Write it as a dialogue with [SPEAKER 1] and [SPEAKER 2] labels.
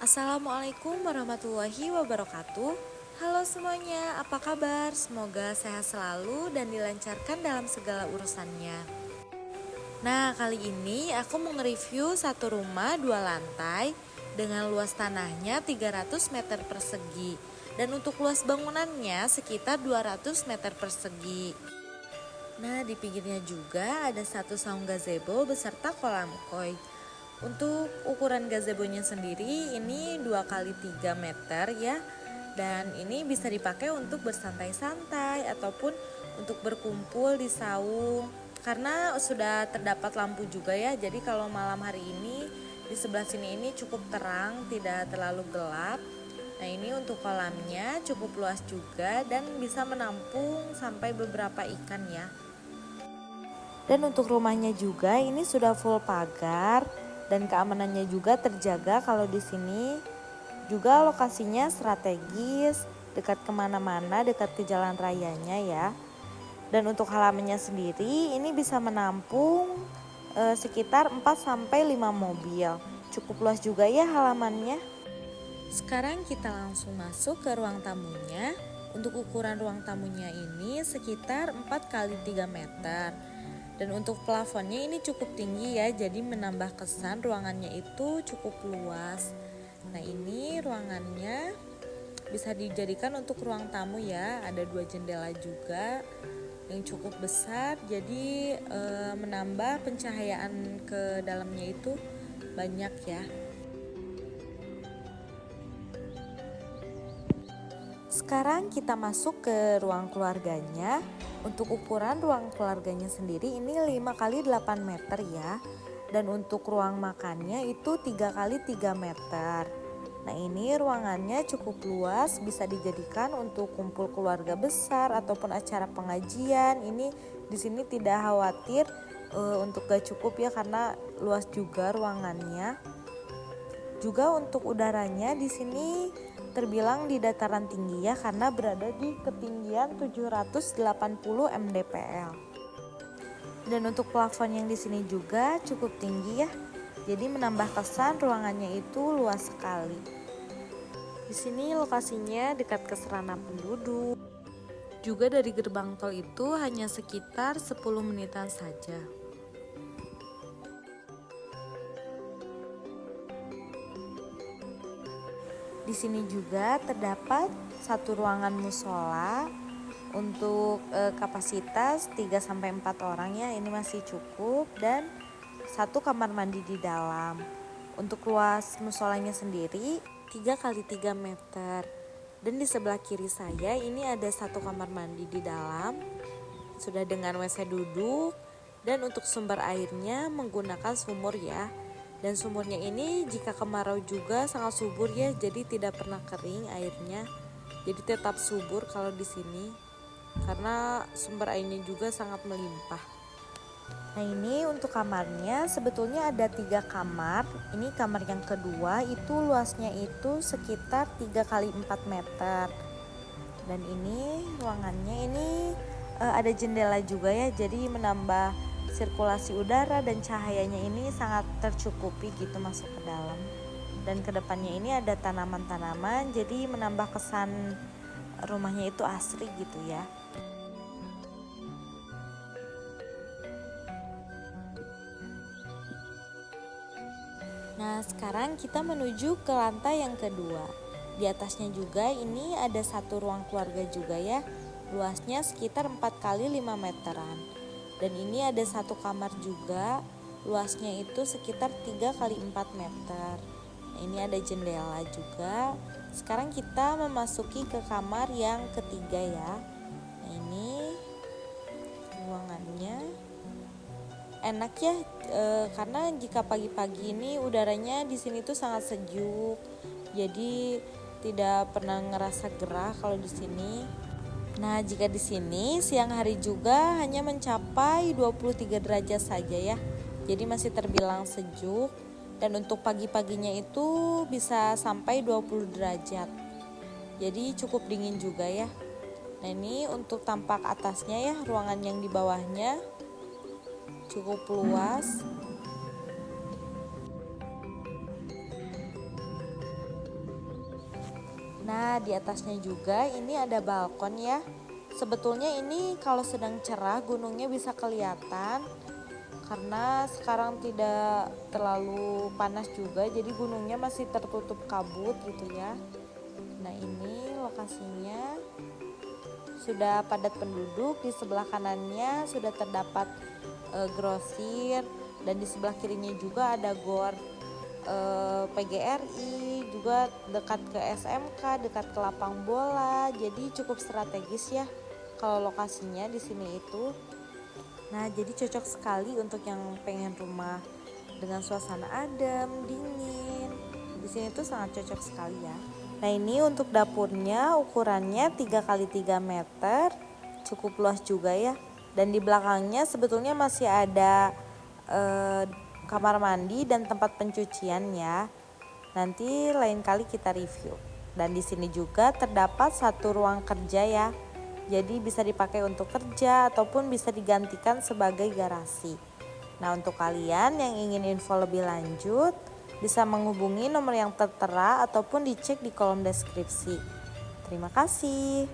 [SPEAKER 1] Assalamualaikum warahmatullahi wabarakatuh. Halo semuanya, apa kabar? Semoga sehat selalu dan dilancarkan dalam segala urusannya. Nah, kali ini aku mau nge-review satu rumah 2 lantai dengan luas tanahnya 300 meter persegi dan untuk luas bangunannya sekitar 200 meter persegi. Nah, di pinggirnya juga ada satu saung gazebo beserta kolam koi. Untuk ukuran gazebonya sendiri ini 2 kali 3 meter ya. Dan ini bisa dipakai untuk bersantai-santai ataupun untuk berkumpul di saung. Karena sudah terdapat lampu juga ya. Jadi kalau malam hari ini di sebelah sini ini cukup terang, tidak terlalu gelap. Nah, ini untuk kolamnya cukup luas juga dan bisa menampung sampai beberapa ikan ya. Dan untuk rumahnya juga ini sudah full pagar dan keamanannya juga terjaga. Kalau di sini juga lokasinya strategis, dekat kemana-mana, dekat ke jalan rayanya ya. Dan untuk halamannya sendiri ini bisa menampung sekitar 4-5 mobil. Cukup luas juga ya halamannya. Sekarang kita langsung masuk ke ruang tamunya. Untuk ukuran ruang tamunya ini sekitar 4 kali 3 meter. Dan untuk plafonnya ini cukup tinggi ya, jadi menambah kesan ruangannya itu cukup luas. Nah, ini ruangannya bisa dijadikan untuk ruang tamu ya, ada 2 jendela juga yang cukup besar, jadi menambah pencahayaan ke dalamnya itu banyak ya. Sekarang kita masuk ke ruang keluarganya. Untuk ukuran ruang keluarganya sendiri ini 5 kali 8 meter ya. Dan untuk ruang makannya itu 3 kali 3 meter. Nah, ini ruangannya cukup luas, bisa dijadikan untuk kumpul keluarga besar ataupun acara pengajian. Ini di sini tidak khawatir untuk gak cukup ya, karena luas juga ruangannya. Juga untuk udaranya di sini terbilang di dataran tinggi ya, karena berada di ketinggian 780 mdpl. Dan untuk plafon yang di sini juga cukup tinggi ya. Jadi menambah kesan ruangannya itu luas sekali. Di sini lokasinya dekat ke sarana penduduk. Juga dari gerbang tol itu hanya sekitar 10 menitan saja. Di sini juga terdapat satu ruangan musola untuk kapasitas 3-4 orang ya, ini masih cukup, dan satu kamar mandi di dalam. Untuk luas musolanya sendiri 3 kali 3 meter. Dan di sebelah kiri saya ini ada satu kamar mandi di dalam, sudah dengan WC duduk, dan untuk sumber airnya menggunakan sumur ya. Dan sumurnya ini jika kemarau juga sangat subur ya, jadi tidak pernah kering airnya. Jadi tetap subur kalau di sini karena sumber airnya juga sangat melimpah. Nah, ini untuk kamarnya sebetulnya ada 3 kamar. Ini kamar yang kedua itu luasnya itu sekitar 3 kali 4 meter. Dan ini ruangannya ini ada jendela juga ya, jadi menambah sirkulasi udara dan cahayanya ini sangat tercukupi gitu masuk ke dalam. Dan kedepannya ini ada tanaman-tanaman, jadi menambah kesan rumahnya itu asri gitu ya. Nah, sekarang kita menuju ke lantai yang kedua. Di atasnya juga ini ada satu ruang keluarga juga ya. Luasnya sekitar 4 kali 5 meteran. Dan ini ada satu kamar juga, luasnya itu sekitar 3 kali 4 meter. Nah, ini ada jendela juga. Sekarang kita memasuki ke kamar yang ketiga ya. Nah, ini ruangannya enak ya, karena jika pagi-pagi ini udaranya di sini tuh sangat sejuk. Jadi tidak pernah ngerasa gerah kalau di sini. Nah, jika di sini siang hari juga hanya mencapai 23 derajat saja ya. Jadi masih terbilang sejuk, dan untuk pagi-paginya itu bisa sampai 20 derajat. Jadi cukup dingin juga ya. Nah, ini untuk tampak atasnya ya, ruangan yang di bawahnya cukup luas. Nah, di atasnya juga ini ada balkon ya. Sebetulnya ini kalau sedang cerah gunungnya bisa kelihatan karena sekarang tidak terlalu panas juga, jadi gunungnya masih tertutup kabut gitu ya. Nah, ini lokasinya sudah padat penduduk. Di sebelah kanannya sudah terdapat grosir, dan di sebelah kirinya juga ada gor PGRI, juga dekat ke SMK, dekat ke lapang bola. Jadi cukup strategis ya kalau lokasinya di sini itu. Nah, jadi cocok sekali untuk yang pengen rumah dengan suasana adem, dingin. Di sini tuh sangat cocok sekali ya. Nah, ini untuk dapurnya ukurannya 3x3 meter, cukup luas juga ya. Dan di belakangnya sebetulnya masih ada kamar mandi dan tempat pencucian ya. Nanti lain kali kita review. Dan di sini juga terdapat satu ruang kerja ya. Jadi bisa dipakai untuk kerja ataupun bisa digantikan sebagai garasi. Nah, untuk kalian yang ingin info lebih lanjut, bisa menghubungi nomor yang tertera ataupun dicek di kolom deskripsi. Terima kasih.